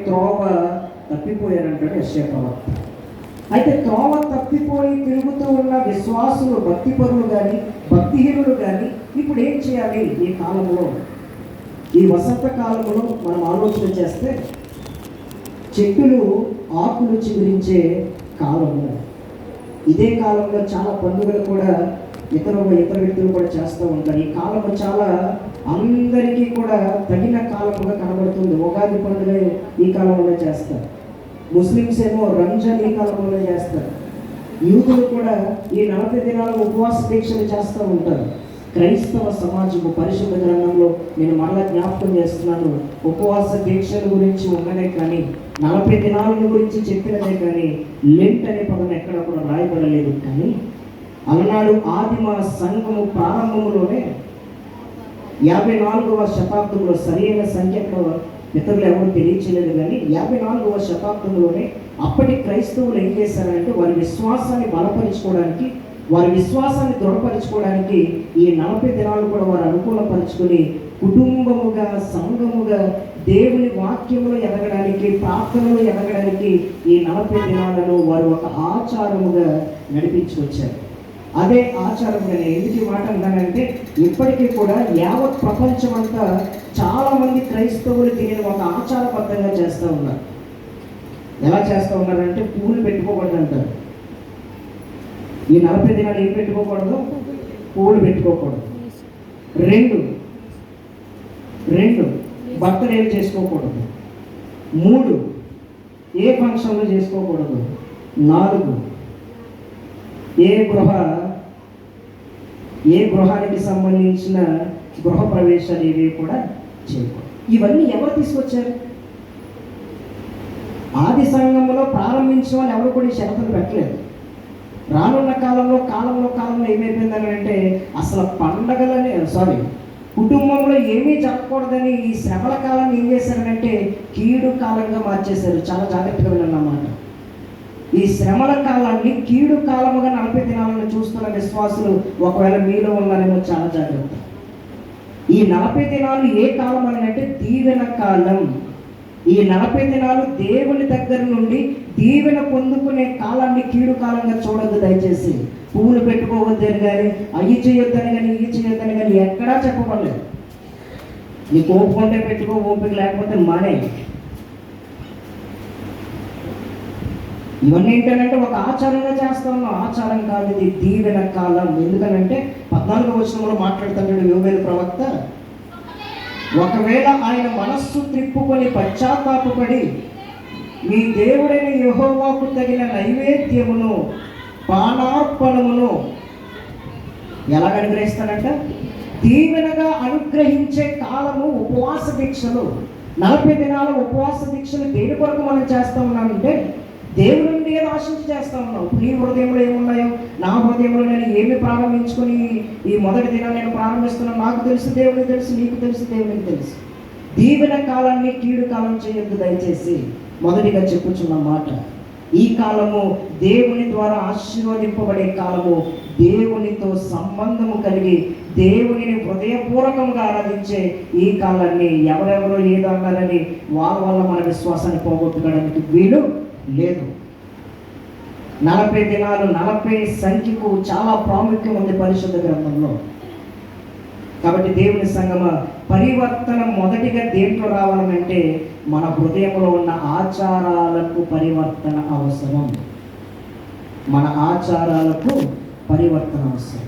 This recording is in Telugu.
త్రోవ తప్పిపోయారంటాడు యెషయా ప్రవక్త. అయితే త్రోవ తప్పిపోయి తిరుగుతూ ఉన్న విశ్వాసులు, భక్తిపరులు కానీ భక్తిహీనులు కానీ ఇప్పుడు ఏం చేయాలి? ఈ కాలంలో, ఈ వసంత కాలంలో మనం ఆలోచన చేస్తే చెట్టులు ఆకులు చిగురించే కాలము. ఇదే కాలంలో చాలా పండుగలు కూడా ఇతర వ్యక్తులు కూడా చేస్తూ ఉంటారు. ఈ కాలము చాలా అందరికీ కూడా తగిన కాలముగా కనబడుతుంది. ఉగాది పండుగ ఈ కాలంలో చేస్తారు, ముస్లిమ్స్ ఏమో రంజాన్ ఈ కాలంలో చేస్తారు, యూదులు కూడా ఈ 40 దినాల ఉపవాస దీక్షలు చేస్తూ ఉంటారు. క్రైస్తవ సమాజము పరిశుద్ధ గ్రంథంలో నేను మరలా జ్ఞాపకం చేస్తున్నాను, ఉపవాస దీక్షల గురించి ఉన్నదే కానీ 40 దినాల గురించి చెప్పినదే కానీ లెంట్ అనే పదం ఎక్కడ కూడా రాయబడలేదు. కానీ అలనాడు ఆదిమ సంఘము ప్రారంభంలోనే 54వ శతాబ్దంలో, సరైన సంఖ్యలో ఇతరులు ఎవరు తెలియచేయలేదు కానీ 54వ శతాబ్దంలోనే అప్పటి క్రైస్తవులు ఏం చేశారంటే వారి విశ్వాసాన్ని బలపరుచుకోవడానికి, వారి విశ్వాసాన్ని దృఢపరచుకోవడానికి ఈ 40 దినాలు కూడా వారు అనుకూలపరుచుకొని కుటుంబముగా, సంఘముగా దేవుని వాక్యములో ఎదగడానికి, ప్రార్థనలో ఎదగడానికి ఈ 40 దినాలను వారు ఒక ఆచారముగా నడిపించుకొచ్చారు. అదే ఆచారంగా నేను ఎందుకు మాట అన్నానంటే, ఇప్పటికీ కూడా యావత్ ప్రపంచం అంతా చాలామంది క్రైస్తవులు దీనిని ఒక ఆచారబద్ధంగా చేస్తూ ఉన్నారు. ఎలా చేస్తూ ఉన్నారంటే, పూలు పెట్టుకోకూడదు అంటారు. ఈ 40 దినాలు ఏం పెట్టుకోకూడదు? పూలు పెట్టుకోకూడదు. రెండు బర్త్డేలు చేసుకోకూడదు. 3 ఏ ఫంక్షన్లు చేసుకోకూడదు. 4 ఏ గృహానికి సంబంధించిన గృహ ప్రవేశాలు ఇవి కూడా చేయకూడదు. ఇవన్నీ ఎవరు తీసుకొచ్చారు? ఆది సంఘంలో ప్రారంభించిన వాళ్ళు ఎవరు కూడా ఈ షరతులు పెట్టలేదు. రానున్న కాలంలో ఏమైపోయిందని అంటే, అసలు పండగలని కుటుంబంలో ఏమీ జరగకూడదని ఈ శ్రమల కాలాన్ని ఏం చేశారంటే కీడు కాలంగా మార్చేశారు. చాలా జాగ్రత్తగా విన్నమాట. ఈ శ్రమల కాలాన్ని కీడు కాలముగా 40 దినాలను చూస్తున్న విశ్వాసులు ఒకవేళ మీలో ఉన్నారేమో, చాలా జాగ్రత్త. ఈ 40 దినాలు ఏ కాలం అని అంటే దీవెన కాలం. ఈ 40 దినాలు దేవుని దగ్గర నుండి దీవెన పొందుకునే కాలాన్ని కీడు కాలంగా చూడొద్దు దయచేసి. పువ్వులు పెట్టుకోవద్దని కానీ, అయ్యి చేయొద్దని కానీ, ఇవి చేయొద్దని కానీ ఎక్కడా చెప్పబడలేదు. నీకు ఓపిక ఉంటే పెట్టుకో, ఓపిక లేకపోతే మానే. ఇవన్నీ ఏంటంటే ఒక ఆచారంగా చేస్తా ఉన్నాం. ఆచారం కాదు, ఇది దీవెన కాలం. ఎందుకనంటే 14వ వచనంలో మాట్లాడుతున్నాడు యోవేలు ప్రవక్త, ఒకవేళ ఆయన మనస్సు త్రిప్పుకొని పశ్చాత్తాపపడి మీ దేవుడైన యెహోవాకు తగిన నైవేద్యమును, పానార్పణమును ఎలా అనుగ్రహిస్తాడంట? దీవెనగా అనుగ్రహించే కాలము ఉపవాస దీక్షలు. 40 దినాల ఉపవాస దీక్షలు దేని కొరకు మనం చేస్తూ ఉన్నామంటే దేవుని నుండి ఏదో ఆశించి చేస్తూ ఉన్నాం. నీ హృదయంలో ఏమున్నాయో, నా హృదయంలో నేను ఏమి ప్రారంభించుకొని ఈ మొదటి దినాన్ని నేను ప్రారంభిస్తున్నాను. నాకు తెలుసు, దేవునికి తెలుసు, నీకు తెలుసు, దేవునికి తెలుసు. దీవెన కాలాన్ని కీడు కాలం చేయొద్దు దయచేసి. మొదటిగా చెప్పుచున్న మాట, ఈ కాలము దేవుని ద్వారా ఆశీర్వదింపబడే కాలము. దేవునితో సంబంధము కలిగి దేవునిని హృదయపూర్వకంగా ఆరాధించే ఈ కాలాన్ని ఎవరెవరో ఏదో అన్నారని వాళ్ళ వల్ల మన విశ్వాసాన్ని పోగొట్టుకోవడానికి వీలు లేదు. 40 దినాలు, 40 సంఖ్యకు చాలా ప్రాముఖ్యం ఉంది పరిశుద్ధ గ్రంథంలో. కాబట్టి దేవుని సంగమ పరివర్తన మొదటిగా దేంట్లో రావాలంటే మన హృదయంలో ఉన్న ఆచారాలకు పరివర్తన అవసరం. మన ఆచారాలకు పరివర్తన అవసరం.